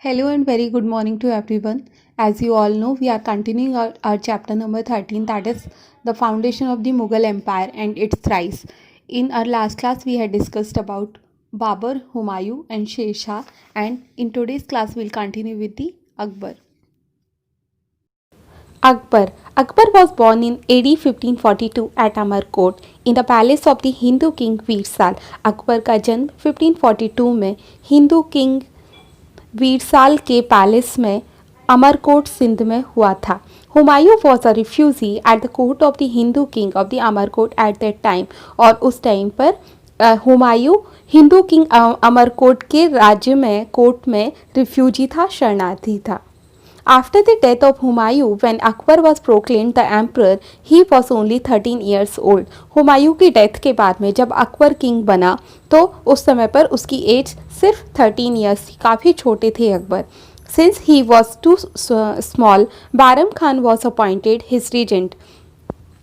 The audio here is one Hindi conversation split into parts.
Hello and very good morning to everyone. As you all know, we are continuing our chapter number 13, that is the foundation of the Mughal Empire and its rise. In our last class, we had discussed about Babur, Humayun, and Sher Shah, and in today's class, we'll continue with the Akbar. Akbar was born in AD 1542 at Amarkot in the palace of the Hindu king Veersal. Akbar का जन्म 1542 में हिंदू किंग वीरसाल के पैलेस में अमरकोट सिंध में हुआ था. Humayun was a refugee at the court of the Hindu king of the Amarkot eight that time. और उस टाइम पर हुमायूं हिंदू किंग अमरकोट के राज्य में कोर्ट में रिफ्यूजी था, शरणार्थी था. After the death of Humayun, when Akbar was proclaimed the emperor, he was only 13 years old. Humayun की डेथ के बाद में जब अकबर किंग बना तो उस समय पर उसकी एज सिर्फ 13 ईयर्स थी, काफ़ी छोटे थे Akbar. Since he was too small, Bairam Khan was appointed his regent.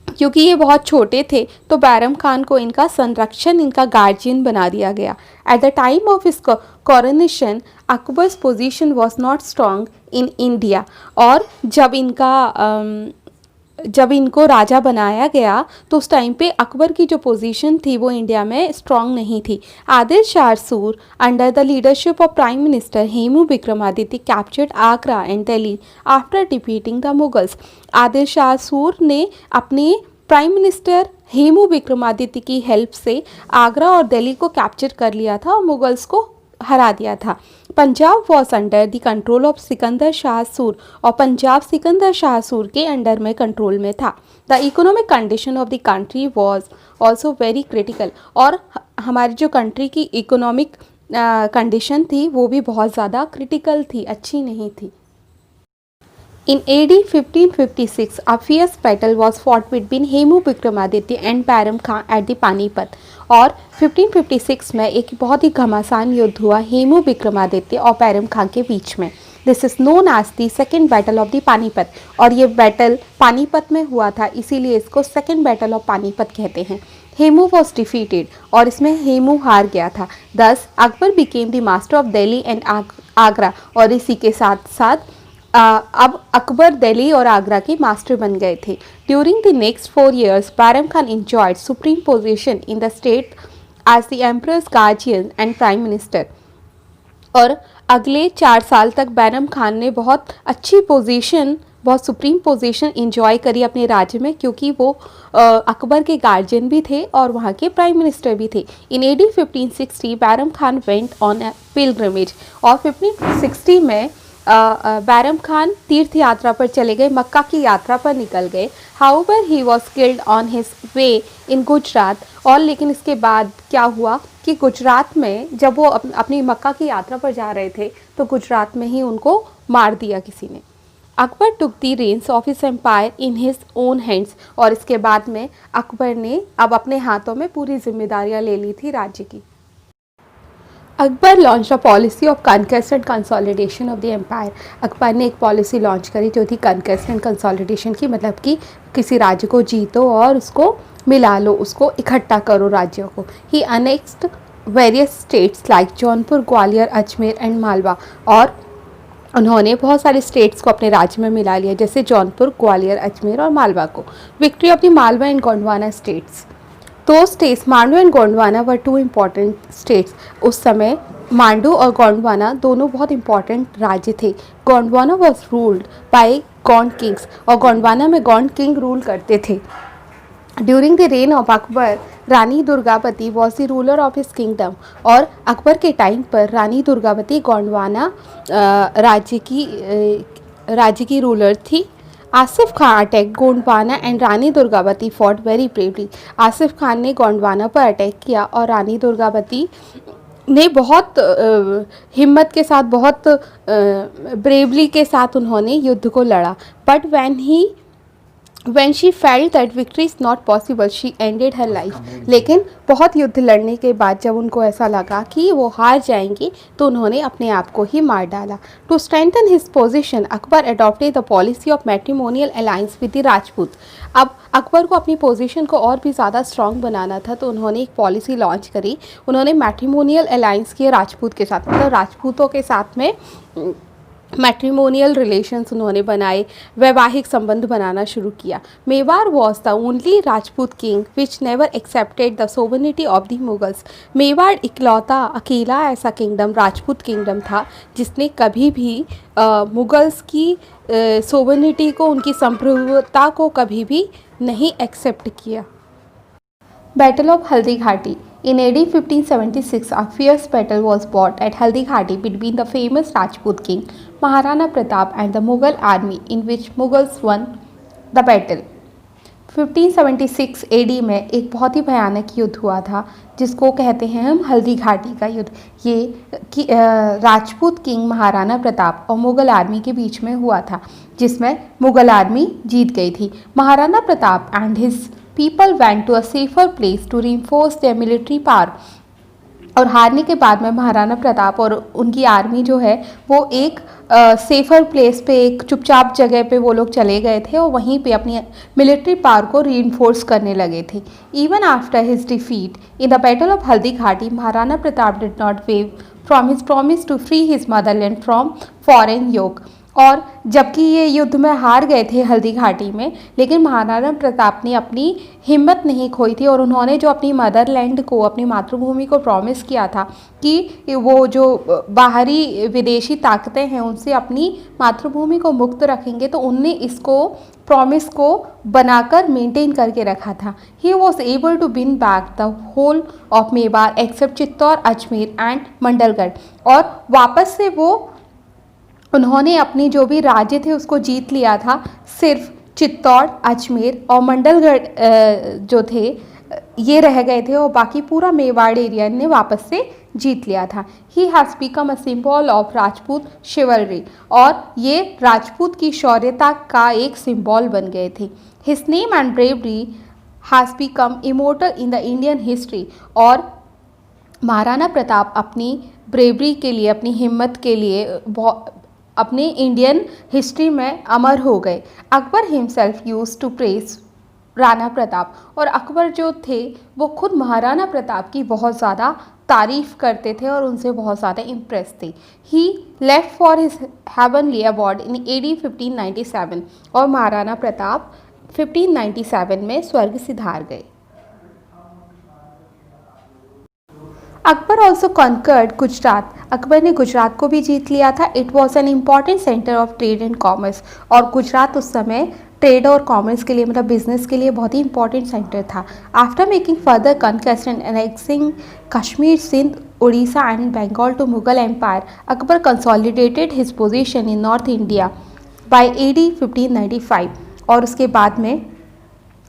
क्योंकि ये बहुत छोटे थे तो बैरम खान को इनका संरक्षण, इनका गार्जियन बना दिया गया. At the time of his coronation Akbar's position was not strong in India. और जब इनको राजा बनाया गया तो उस टाइम पे अकबर की जो पोजीशन थी वो इंडिया में स्ट्रॉन्ग नहीं थी. आदिल शाह सूर under the leadership of prime minister Hemu Vikramaditya captured Agra and Delhi after defeating the Mughals. Adil Shah सूर ने अपने प्राइम मिनिस्टर हेमू विक्रमादित्य की हेल्प से आगरा और दिल्ली को कैप्चर कर लिया था और मुगल्स को हरा दिया था. Punjab was under the control of Sikandar Shah सूर और पंजाब सिकंदर शाह सूर के अंडर में कंट्रोल में था. The economic condition of the country was also very critical. और हमारी जो कंट्री की इकोनॉमिक कंडीशन थी वो भी बहुत ज़्यादा क्रिटिकल थी, अच्छी नहीं थी. In AD 1556, a fierce battle was fought between Hemu Vikramaditya and Bairam Khan at the Panipat. और 1556 में एक बहुत ही घमासान युद्ध हुआ हेमू विक्रमादित्य और बैरम खान के बीच में. This is known as the second battle of the Panipat. और ये बैटल पानीपत में हुआ था, इसीलिए इसको सेकेंड बैटल ऑफ पानीपत कहते हैं. हेमू वॉज डिफीटेड और इसमें हेमू हार गया था. दस Akbar became the master of Delhi and Agra. और इसी के साथ साथ अब अकबर दिल्ली और आगरा के मास्टर बन गए थे. During the next 4 years Bairam Khan enjoyed supreme position in the state as the emperor's guardian and prime minister. और अगले 4 साल तक बैरम खान ने बहुत अच्छी पोजीशन, बहुत सुप्रीम पोजीशन इंजॉय करी अपने राज्य में, क्योंकि वो अकबर के गार्जियन भी थे और वहाँ के प्राइम मिनिस्टर भी थे. इन AD 1560 Bairam Khan went on A pilgrimage. और 1560 में बैरम खान तीर्थ यात्रा पर चले गए, मक्का की यात्रा पर निकल गए. However he was killed on his way in Gujarat. और लेकिन इसके बाद क्या हुआ कि गुजरात में जब वो अपनी मक्का की यात्रा पर जा रहे थे तो गुजरात में ही उनको मार दिया किसी ने. Akbar took the reins of his empire in his own hands. और इसके बाद में अकबर ने अब अपने हाथों में पूरी जिम्मेदारियां ले ली थी राज्य की. Akbar launch a policy of conquest and consolidation of the empire. Akbar ने एक पॉलिसी लॉन्च करी जो थी कनक्वेस्ट एंड कंसोलिडेशन की, मतलब कि किसी राज्य को जीतो और उसको मिला लो, उसको इकट्ठा करो राज्यों को. He annexed various states like Jaunpur, Gwalior, Ajmer and Malwa. और उन्होंने बहुत सारे स्टेट्स को अपने राज्य में मिला लिया, जैसे जौनपुर, ग्वालियर, अजमेर और मालवा को. Victory of the Malwa and Gondwana states. दो states Mandu and Gondwana were 2 important states. उस समय मांडू और गोंडवाना दोनों बहुत इंपॉर्टेंट राज्य थे. Gondwana was ruled by Gond Kings. और गोंडवाना में गोंड किंग रूल करते थे. During the rain of Akbar Rani Durgavati was the ruler of his kingdom. और अकबर के टाइम पर रानी दुर्गावती गोंडवाना राज्य की रूलर थी. Asif Khan attack Gondwana and Rani Durgavati fought very bravely. Asif Khan ने गोंडवाना पर अटैक किया और रानी दुर्गावती ने बहुत हिम्मत के साथ, बहुत ब्रेवली के साथ उन्होंने युद्ध को लड़ा. But when he When she felt that victory is not possible, she ended her life. लेकिन बहुत युद्ध लड़ने के बाद जब उनको ऐसा लगा कि वो हार जाएंगी तो उन्होंने अपने आप को ही मार डाला. To strengthen his position, Akbar adopted the policy of matrimonial alliance with the Rajput. अब अकबर को अपनी पोजीशन को और भी ज़्यादा स्ट्रॉन्ग बनाना था तो उन्होंने एक पॉलिसी लॉन्च करी. उन्होंने मैट्रिमोनियल अलाइंस किए राजपूत के साथ, मतलब राजपूतों के साथ में मैट्रिमोनियल रिलेशंस उन्होंने बनाए, वैवाहिक संबंध बनाना शुरू किया. Mewar was the only Rajput king which never accepted the sovereignty of the Mughals. Mewar इकलौता अकेला ऐसा किंगडम, राजपूत किंगडम था जिसने कभी भी मुगल्स की सोवर्निटी को, उनकी संप्रभुता को कभी भी नहीं एक्सेप्ट किया. Battle of Haldi Ghati. In AD 1576, a fierce battle was fought at Haldi Ghati between the famous Rajput king Maharana Pratap and the Mughal army, in which Mughals won the battle. 1576 AD में एक बहुत ही भयानक युद्ध हुआ था जिसको कहते हैं हम हल्दी घाटी का युद्ध. ये राजपूत किंग महाराणा प्रताप और मुग़ल आर्मी के बीच में हुआ था जिसमें मुग़ल आर्मी जीत गई थी. Maharana Pratap and his people went to a safer place to reinforce their military power. और हारने के बाद में महाराणा प्रताप और उनकी आर्मी जो है वो एक सेफर प्लेस पे, एक चुपचाप जगह पे वो लोग चले गए थे और वहीं पे अपनी मिलिट्री पावर को रीइंफोर्स करने लगे थे. Even after his defeat in the battle of Haldi Ghati, Maharana Pratap did not wave from his promise to free his motherland from foreign yoke. और जबकि ये युद्ध में हार गए थे हल्दी घाटी में, लेकिन महाराणा प्रताप ने अपनी हिम्मत नहीं खोई थी और उन्होंने जो अपनी मदरलैंड को, अपनी मातृभूमि को प्रॉमिस किया था कि वो जो बाहरी विदेशी ताकतें हैं उनसे अपनी मातृभूमि को मुक्त रखेंगे, तो उनने इसको प्रॉमिस को बनाकर मेंटेन करके रखा था. He was able to win back the whole of Mewar except Chittor, Ajmer and Mandalgarh. और वापस से वो उन्होंने अपनी जो भी राज्य थे उसको जीत लिया था. सिर्फ चित्तौड़, अजमेर और मंडलगढ़ जो थे ये रह गए थे और बाकी पूरा मेवाड़ एरिया ने वापस से जीत लिया था. He has become a symbol of Rajput शिवलरी. और ये राजपूत की शौर्यता का एक सिंबल बन गए थे. His name and bravery has become immortal in the Indian history. और महाराणा प्रताप अपनी ब्रेवरी के लिए, अपनी हिम्मत के लिए अपने इंडियन हिस्ट्री में अमर हो गए. Akbar himself used to praise Rana Pratap. और अकबर जो थे वो खुद महाराणा प्रताप की बहुत ज़्यादा तारीफ़ करते थे और उनसे बहुत ज़्यादा इम्प्रेस थे. He left for his heavenly abode in AD 1597 और महाराणा प्रताप 1597 में स्वर्ग सिधार गए. Akbar also conquered Gujarat. अकबर ने गुजरात को भी जीत लिया था. It was an important centre of trade and commerce. और गुजरात उस समय ट्रेड और कॉमर्स के लिए, मतलब बिजनेस के लिए बहुत ही इंपॉर्टेंट सेंटर था. After making further conquest and annexing Kashmir, Sindh, Orissa and Bengal to Mughal empire, Akbar consolidated his position in north India by AD 1595. और उसके बाद में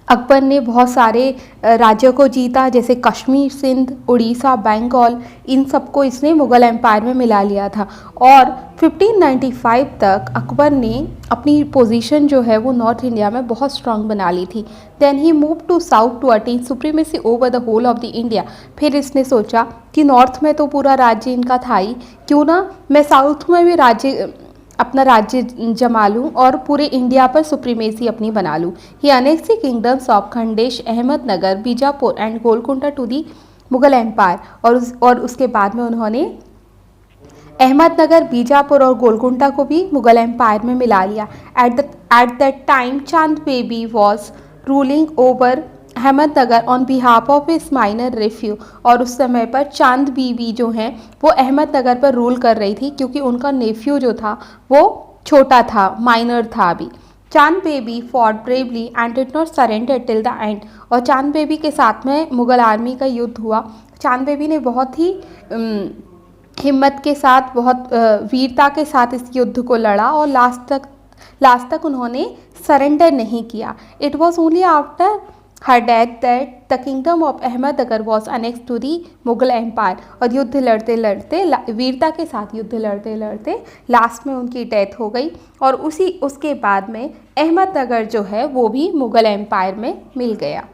अकबर ने बहुत सारे राज्यों को जीता, जैसे कश्मीर, सिंध, उड़ीसा, बंगाल, इन सबको इसने मुग़ल एम्पायर में मिला लिया था. और 1595 तक अकबर ने अपनी पोजीशन जो है वो नॉर्थ इंडिया में बहुत स्ट्रांग बना ली थी. Then he move to south to attain supremacy over the whole of the India. फिर इसने सोचा कि नॉर्थ में तो पूरा राज्य इनका था ही, क्यों ना मैं साउथ में भी अपना राज्य जमा लूँ और पूरे इंडिया पर सुप्रीमेसी अपनी बना लूँ. He annex the kingdoms of Khandesh, Ahmednagar, Bijapur and Golconda to the Mughal empire. और उसके बाद में उन्होंने अहमदनगर, बीजापुर और गोलकुंडा को भी मुग़ल एम्पायर में मिला लिया. At that time Chand Bibi was ruling over Ahmednagar on behalf of his minor nephew. और उस समय पर चांद बीवी जो हैं वो अहमदनगर पर रूल कर रही थी क्योंकि उनका नेफ्यू जो था वो छोटा था, माइनर था अभी. चांद baby fought bravely and did not surrender till the end. और चांद बेबी के साथ में मुग़ल आर्मी का युद्ध हुआ. चांद बेबी ने बहुत ही हिम्मत के साथ, बहुत वीरता के साथ इस युद्ध को लड़ा और लास्ट तक उन्होंने सरेंडर नहीं किया. It was only after her death that the kingdom of Ahmednagar was annex to the Mughal empire. और युद्ध लड़ते लड़ते वीरता के साथ युद्ध लड़ते लड़ते लास्ट में उनकी डेथ हो गई और उसके बाद में अहमदनगर जो है वो भी मुगल एम्पायर में मिल गया।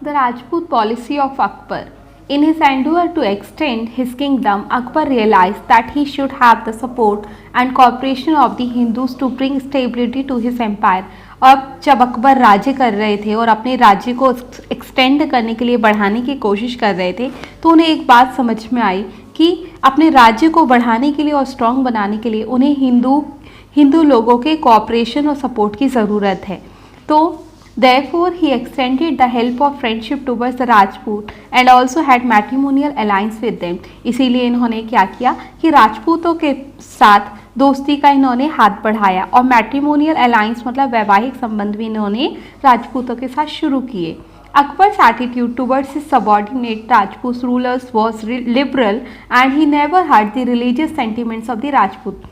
The Rajput policy of Akbar. In his endeavor to extend his kingdom, Akbar realized that he should have the support and cooperation of the Hindus to bring stability to his empire. अब जब अकबर राज्य कर रहे थे और अपने राज्य को एक्सटेंड करने के लिए बढ़ाने की कोशिश कर रहे थे तो उन्हें एक बात समझ में आई कि अपने राज्य को बढ़ाने के लिए और स्ट्रॉन्ग बनाने के लिए उन्हें हिंदू लोगों के कोऑपरेशन और सपोर्ट की ज़रूरत है। तो Therefore, he extended the help of friendship towards the Rajput and also had matrimonial alliance with them. इसीलिए इन्होंने क्या किया कि राजपूतों के साथ दोस्ती का इन्होंने हाथ बढ़ाया और मैट्रिमोनियल अलायंस मतलब वैवाहिक संबंध भी इन्होंने राजपूतों के साथ शुरू किए। Akbar's attitude towards his subordinate Rajput rulers was liberal and he never hurt the religious sentiments of the Rajput.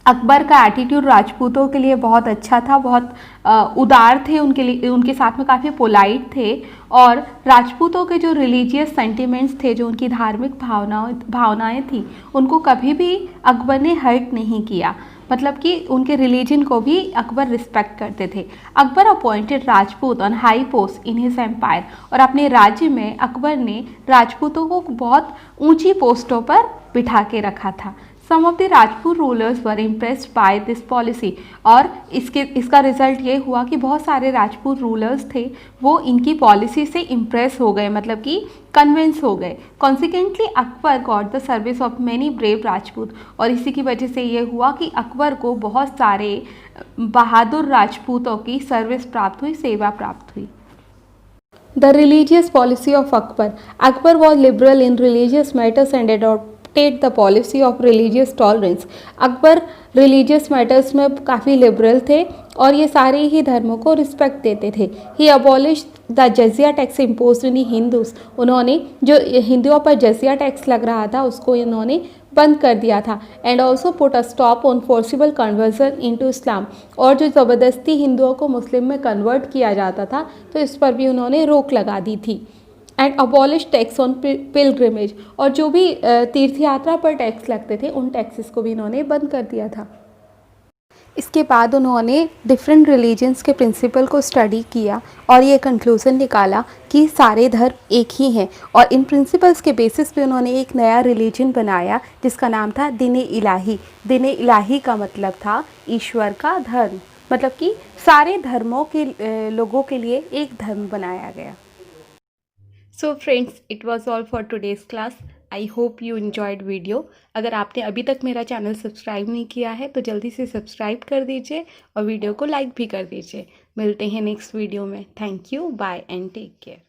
Akbar का एटीट्यूड राजपूतों के लिए बहुत अच्छा था, बहुत उदार थे उनके लिए, उनके साथ में काफ़ी पोलाइट थे और राजपूतों के जो रिलीजियस सेंटिमेंट्स थे, जो उनकी धार्मिक भावनाएं थी, उनको कभी भी अकबर ने हर्ट नहीं किया। मतलब कि उनके रिलीजन को भी अकबर रिस्पेक्ट करते थे। Akbar appointed Rajput on high post in his empire और अपने राज्य में अकबर ने राजपूतों को बहुत ऊंची पोस्टों पर बिठा के रखा था। Some of the Rajput rulers were impressed by this policy और इसका रिजल्ट ये हुआ कि बहुत सारे राजपूत रूलर्स थे वो इनकी पॉलिसी से इम्प्रेस हो गए, मतलब कि कन्विंस हो गए। Consequently Akbar got the service of many brave Rajput और इसी की वजह से ये हुआ कि अकबर को बहुत सारे बहादुर राजपूतों की सर्विस प्राप्त हुई, सेवा प्राप्त हुई। The religious policy of Akbar. Akbar was liberal in religious matters and adopted the policy of religious tolerance. Akbar religious matters में काफ़ी लिबरल थे और ये सारे ही धर्मों को रिस्पेक्ट देते थे। He abolish the jizya tax impose in Hindus. उन्होंने जो हिंदुओं पर जजिया टैक्स लग रहा था उसको इन्होंने बंद कर दिया था। And also put a stop on forcible conversion into Islam. और जो ज़बरदस्ती हिंदुओं को मुस्लिम में कन्वर्ट किया जाता था तो इस पर भी उन्होंने रोक लगा दी थी। And abolish tax on pilgrimage. और जो भी तीर्थ यात्रा पर टैक्स लगते थे उन टैक्सेस को भी इन्होंने बंद कर दिया था। इसके बाद उन्होंने डिफरेंट रिलीजन्स के प्रिंसिपल को स्टडी किया और ये कंक्लूज़न निकाला कि सारे धर्म एक ही हैं और इन प्रिंसिपल्स के बेसिस पे उन्होंने एक नया रिलीजन बनाया जिसका नाम था दीन-ए इलाही। दीन-ए इलाही का मतलब था ईश्वर का धर्म, मतलब कि सारे धर्मों के लोगों के लिए एक धर्म बनाया गया। So friends, it was all for today's class. I hope you enjoyed video. अगर आपने अभी तक मेरा चैनल सब्सक्राइब नहीं किया है तो जल्दी से सब्सक्राइब कर दीजिए और वीडियो को लाइक भी कर दीजिए। मिलते हैं नेक्स्ट वीडियो में। Thank you, bye and take care.